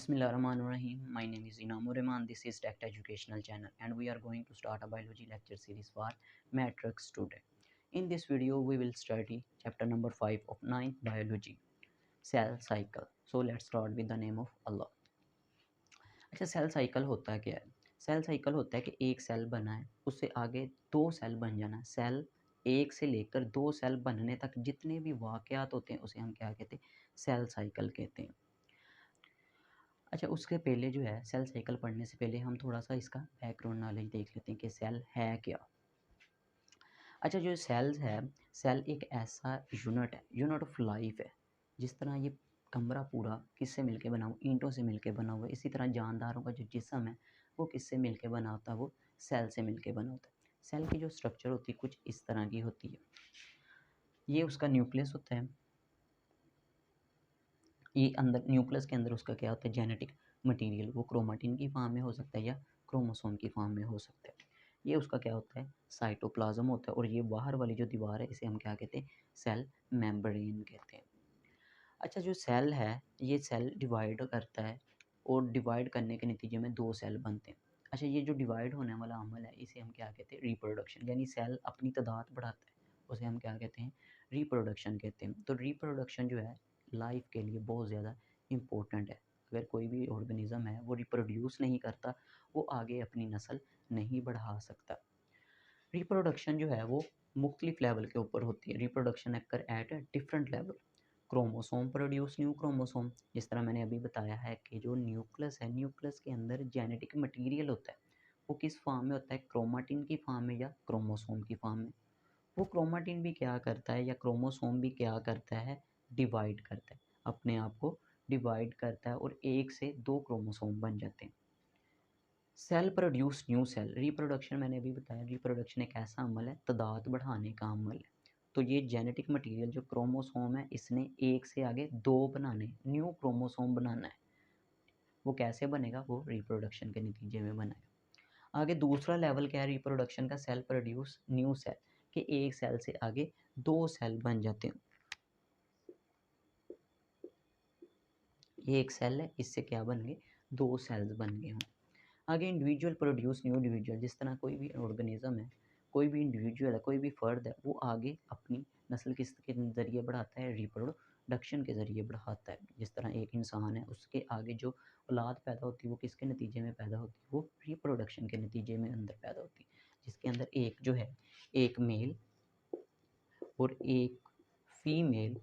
Bismillahirrahmanirrahim. My name is Inam Urrahman. This is Tech Educational Channel and we are going to start a biology lecture series for matrix today. In this video we will study chapter number 5 of 9th biology, cell cycle. So let's start with the name of Allah. अच्छा, cell cycle होता क्या है? Cell cycle होता है कि एक cell बना है, उससे आगे दो सेल बन जाना। सेल एक से लेकर दो सेल बनने तक जितने भी वाक़यात होते हैं उसे हम क्या कहते हैं? सेल साइकिल कहते हैं। अच्छा, उसके पहले जो है सेल साइकिल पढ़ने से पहले हम थोड़ा सा इसका बैकग्राउंड नॉलेज देख लेते हैं कि सेल है क्या। अच्छा, जो सेल्स है, सेल एक ऐसा यूनिट है, यूनिट ऑफ लाइफ है। जिस तरह ये कमरा पूरा किससे मिलके बना हुआ? ईंटों से मिलके बना हुआ है। इसी तरह जानदारों का जो जिस्म है वो किससे मिलके बना होता है? वो सेल से मिलके बना होता है। सेल की जो स्ट्रक्चर होती है कुछ इस तरह की होती है। ये उसका न्यूक्लियस होता है। ये अंदर न्यूक्लियस के अंदर उसका क्या होता है? Genetic material. वो क्रोमेटिन की फॉर्म में हो सकता है या क्रोमोसोम की फॉर्म में हो सकता है। ये उसका क्या होता है? साइटोप्लाज्म होता है। और ये बाहर वाली जो दीवार है इसे हम क्या कहते हैं? सेल मेम्ब्रेन कहते हैं। अच्छा, जो सेल है ये सेल डिवाइड करता है और डिवाइड करने के नतीजे में दो सेल बनते हैं। अच्छा, ये जो डिवाइड होने वाला अमल है इसे हम क्या कहते हैं? रिप्रोडक्शन। यानी सेल अपनी तादाद बढ़ाता है, उसे हम क्या कहते हैं? रिप्रोडक्शन कहते हैं। तो रिप्रोडक्शन जो है लाइफ के लिए बहुत ज़्यादा इम्पोर्टेंट है। अगर कोई भी ऑर्गेनिज़म है वो रिप्रोड्यूस नहीं करता, वो आगे अपनी नस्ल नहीं बढ़ा सकता। रिप्रोडक्शन जो है वो मुख्तलिफ लेवल के ऊपर होती है। Reproduction occur at a different level. Chromosome produce new chromosome. जिस तरह मैंने अभी बताया है कि जो न्यूक्लियस है, न्यूक्लियस के अंदर जेनेटिक मटेरियल होता है। वो किस फॉर्म में होता है? क्रोमेटिन की फॉर्म में या क्रोमोसोम की फॉर्म में। वो क्रोमेटिन भी क्या करता है या क्रोमोसोम भी क्या करता है? डिवाइड करता है, अपने आप को डिवाइड करता है और एक से दो क्रोमोसोम बन जाते हैं। Cell produce new cell. Reproduction मैंने अभी बताया, रिप्रोडक्शन एक ऐसा अमल है, तादाद बढ़ाने का अमल है। तो ये जेनेटिक मटेरियल जो क्रोमोसोम है इसने एक से आगे दो बनाने, न्यू क्रोमोसोम बनाना है। वो कैसे बनेगा? वो रिप्रोडक्शन के नतीजे में बनेगा। आगे दूसरा लेवल क्या है रिप्रोडक्शन का? Cell produce new cell. कि एक सेल से आगे दो सेल बन जाते हैं। ये एक सेल है, इससे क्या बन गए? दो सेल्स बन गए हों। आगे इंडिविजुअल प्रोड्यूस न्यू इंडिविजुअल। जिस तरह कोई भी ऑर्गेनिज्म है, कोई भी इंडिविजुअल है, कोई भी फ़र्द है, वो आगे अपनी नस्ल किसके ज़रिए बढ़ाता है? रिप्रोडक्शन के ज़रिए बढ़ाता है। जिस तरह एक इंसान है उसके आगे जो औलाद पैदा होती है वो किसके नतीजे में पैदा होती है? वो रिप्रोडक्शन के नतीजे में अंदर पैदा होती है। जिसके अंदर एक जो है, एक मेल और एक फीमेल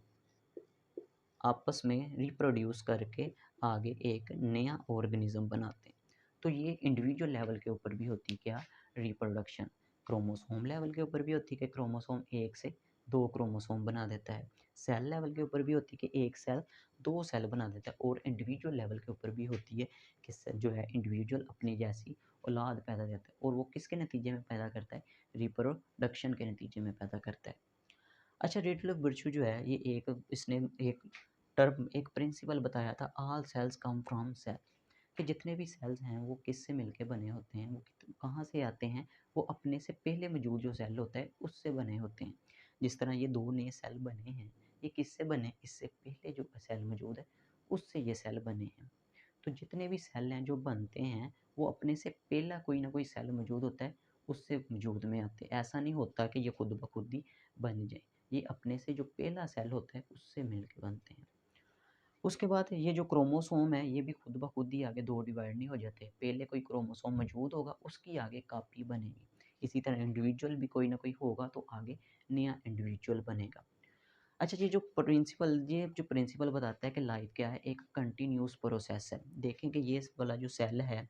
आपस में रिप्रोड्यूस करके आगे एक नया ऑर्गेनिज्म बनाते हैं। तो ये इंडिविजुअल लेवल के ऊपर भी होती है क्या? रिप्रोडक्शन। क्रोमोसोम लेवल के ऊपर भी होती है कि क्रोमोसोम एक से दो क्रोमोसोम बना देता है। सेल लेवल के ऊपर भी होती है कि एक सेल दो सेल बना देता है। और इंडिविजुअल लेवल के ऊपर भी होती है कि जो है इंडिविजुअल अपनी जैसी औलाद पैदा करता है। और वो किसके नतीजे में पैदा करता है? रिप्रोडक्शन के नतीजे में पैदा करता है। अच्छा, रेडल ऑफ वर्च्यू जो है ये इसने एक टर्म, एक प्रिंसिपल बताया था, all cells come from cell. कि जितने भी सेल्स हैं वो किससे मिलके बने होते हैं? वो कहाँ से आते हैं? वो अपने से पहले मौजूद जो सेल होता है उससे बने होते हैं। जिस तरह ये दो नए सेल बने हैं, ये किससे बने? इससे पहले जो सेल मौजूद है उससे ये सेल बने हैं। तो जितने भी सेल हैं जो बनते हैं वो अपने से पहला कोई ना कोई सेल मौजूद होता है उससे वजूद में आते हैं। ऐसा नहीं होता कि ये खुद ब खुद ही बन जाए। ये अपने से जो पहला सेल होता है उससे मिलके बनते हैं। उसके बाद ये जो क्रोमोसोम है ये भी खुद ब खुद ही आगे दो डिवाइड नहीं हो जाते। पहले कोई क्रोमोसोम मौजूद होगा उसकी आगे कॉपी बनेगी। इसी तरह इंडिविजुअल भी कोई ना कोई होगा तो आगे नया इंडिविजुअल बनेगा। अच्छा, ये जो प्रिंसिपल बताता है कि लाइफ क्या है, एक कंटिन्यूस प्रोसेस है। देखें कि ये वाला जो सेल है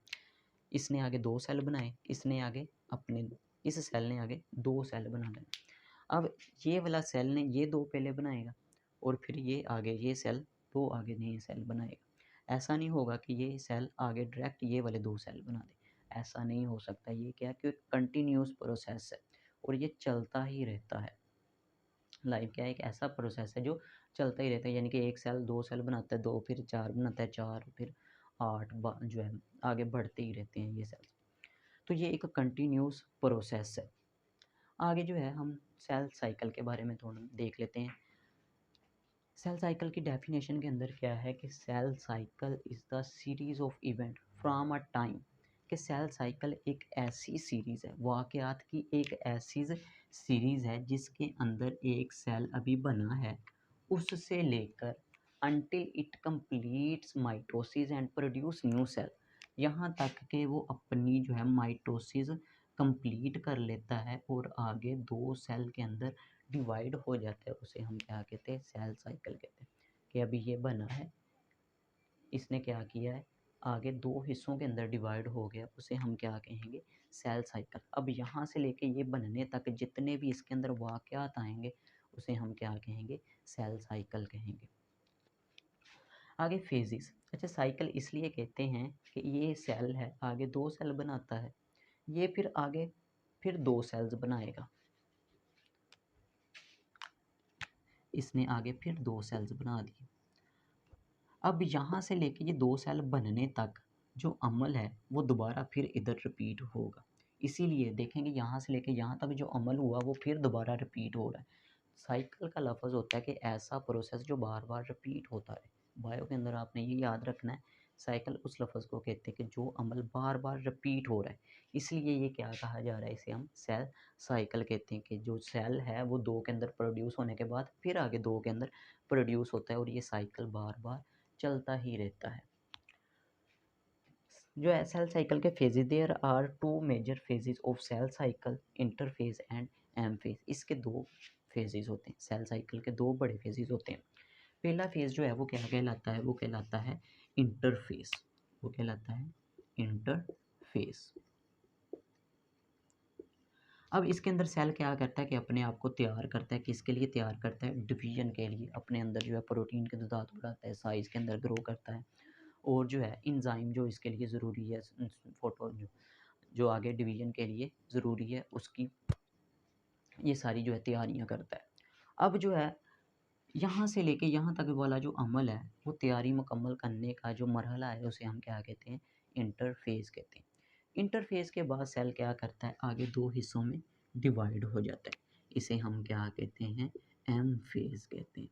इसने आगे दो सेल बनाए, इसने आगे अपने इस सेल ने आगे दो सेल बना लिए। अब ये वाला सेल ने ये दो पहले बनाएगा और फिर ये आगे ये सेल दो आगे नए सेल बनाएगा। ऐसा नहीं होगा कि ये सेल आगे डायरेक्ट ये वाले दो सेल बना दे, ऐसा नहीं हो सकता। ये क्या है कि कंटिन्यूस प्रोसेस है और ये चलता ही रहता है। लाइफ क्या है? एक ऐसा प्रोसेस है जो चलता ही रहता है। यानी कि एक सेल दो सेल बनाता है, दो फिर चार बनाता है, चार फिर आठ जो है आगे बढ़ते ही रहते हैं ये सेल्स। तो ये एक कंटिन्यूस प्रोसेस है। आगे जो है हम सेल साइकिल के बारे में थोड़ा देख लेते हैं। सेल साइकिल की डेफिनेशन के अंदर क्या है कि cell cycle is the series of event from a time, कि सेल साइकिल एक ऐसी सीरीज़ है, वाक़यात की एक ऐसी सीरीज़ है जिसके अंदर एक सेल अभी बना है, उससे लेकर until it completes mitosis and produce new cell, यहाँ तक कि वो अपनी जो है माइटोसिस कंप्लीट कर लेता है और आगे दो सेल के अंदर डिवाइड हो जाता है, उसे हम क्या कहते हैं, सेल साइकिल कहते हैं। कि अभी ये बना है, इसने क्या किया है, आगे दो हिस्सों के अंदर डिवाइड हो गया, उसे हम क्या कहेंगे, सेल साइकिल। अब यहाँ से लेके ये बनने तक जितने भी इसके अंदर वाक़यात आएंगे उसे हम क्या कहेंगे, सेल साइकिल कहेंगे। आगे फेजेस, अच्छा साइकिल इसलिए कहते हैं कि ये सेल है, आगे दो सेल बनाता है, ये फिर आगे फिर दो सेल्स बनाएगा, इसने आगे फिर दो सेल्स बना दिए। अब यहाँ से लेके ये दो सेल बनने तक जो अमल है वो दोबारा फिर इधर रिपीट होगा, इसीलिए देखेंगे यहाँ से लेके यहाँ तक जो अमल हुआ वो फिर दोबारा रिपीट हो रहा है। साइकिल का लफ्ज़ होता है कि ऐसा प्रोसेस जो बार बार रिपीट होता है। बायो के अंदर आपने ये याद रखना है, साइकिल उस लफ्ज़ को कहते हैं कि जो अमल बार बार रिपीट हो रहा है, इसलिए ये क्या कहा जा रहा है, इसे हम सेल साइकिल कहते हैं। कि जो सेल है वो दो के अंदर प्रोड्यूस होने के बाद फिर आगे दो के अंदर प्रोड्यूस होता है और ये साइकिल बार बार चलता ही रहता है। जो है सेल साइकिल के phases, there are two major phases of cell cycle, interphase and M phase. इसके दो फेजेस होते हैं, सेल साइकिल के दो बड़े फेजेस होते हैं। पहला फेज जो है वो क्या कहलाता है, वो कहलाता है इंटरफेस, वो कहलाता है इंटरफेस। अब इसके अंदर सेल क्या करता है कि अपने आप को तैयार करता है, किसके लिए तैयार करता है, डिवीजन के लिए। अपने अंदर जो है प्रोटीन के तदाद बढ़ाता है, साइज़ के अंदर ग्रो करता है, और जो है इंजाइम जो इसके लिए ज़रूरी है, फोटो जो आगे डिवीजन के लिए ज़रूरी है, उसकी ये सारी जो है तैयारियाँ करता है। अब जो है यहाँ से लेके यहाँ तक वाला जो अमल है वो तैयारी मुकम्मल करने का जो मरहला है उसे हम क्या कहते हैं, इंटरफेस कहते हैं। इंटरफेस के बाद सेल क्या करता है, आगे दो हिस्सों में डिवाइड हो जाता है, इसे हम क्या कहते हैं, एम फेज कहते हैं।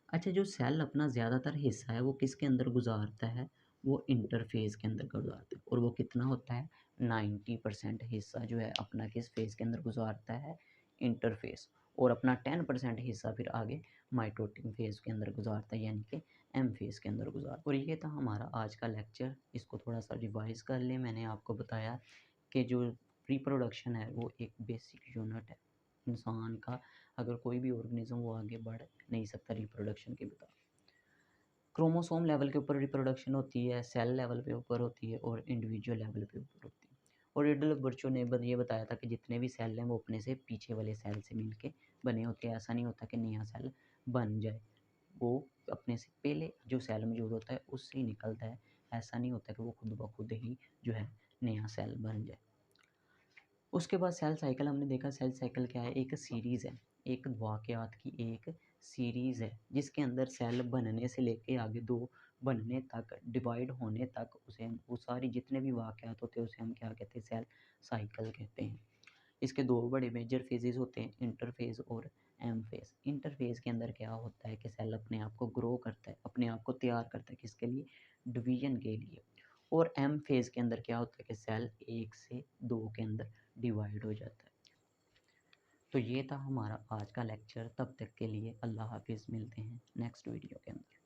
अच्छा जो सेल अपना ज़्यादातर हिस्सा है वो किसके अंदर गुजारता है, वो इंटरफेस के अंदर गुजारता है, और वो कितना होता है, 90% हिस्सा जो है अपना किस फेज़ के अंदर गुजारता है, इंटरफेस, और अपना 10% हिस्सा फिर आगे माइटोटिक फेज़ के अंदर गुजारता है, यानी कि एम फेज़ के अंदर गुजारता है। और ये था हमारा आज का लेक्चर, इसको थोड़ा सा रिवाइज़ कर लें। मैंने आपको बताया कि जो रिप्रोडक्शन है वो एक बेसिक यूनिट है इंसान का, अगर कोई भी ऑर्गेनिज्म वो आगे बढ़ नहीं सकता रिप्रोडक्शन के बिना। क्रोमोसोम लेवल के ऊपर रिप्रोडक्शन होती है, सेल लेवल पे ऊपर होती है, और इंडिविजुअल लेवल पे ऊपर होती है। और रिडल बर्चो ने ये बताया था कि जितने भी सेल हैं वो अपने से पीछे वाले सेल से मिलके बने होते हैं। ऐसा नहीं होता कि नया सेल बन जाए, वो अपने से पहले जो सेल मौजूद होता है उससे ही निकलता है। ऐसा नहीं होता कि वो खुद ब खुद ही जो है नया सेल बन जाए। उसके बाद सेल साइकिल हमने देखा, सेल साइकिल क्या है, एक सीरीज़ है, एक वाक़यात की एक सीरीज़ है जिसके अंदर सेल बनने से लेके आगे दो बनने तक, डिवाइड होने तक, उसे हम वो सारी जितने भी वाक़यात होते हैं उसे हम क्या कहते हैं, सेल साइकिल कहते हैं। इसके दो बड़े मेजर फेजेस होते हैं, इंटरफेज़ और एम फेज़। इंटरफेज़ के अंदर क्या होता है कि सेल अपने आप को ग्रो करता है, अपने आप को तैयार करता है, किसके लिए, डिवीजन के लिए। और एम फेज़ के अंदर क्या होता है कि सेल 1 से 2 के अंदर डिवाइड हो जाता है। तो ये था हमारा आज का लेक्चर, तब तक के लिए अल्लाह हाफ़िज़, मिलते हैं नेक्स्ट वीडियो के अंदर।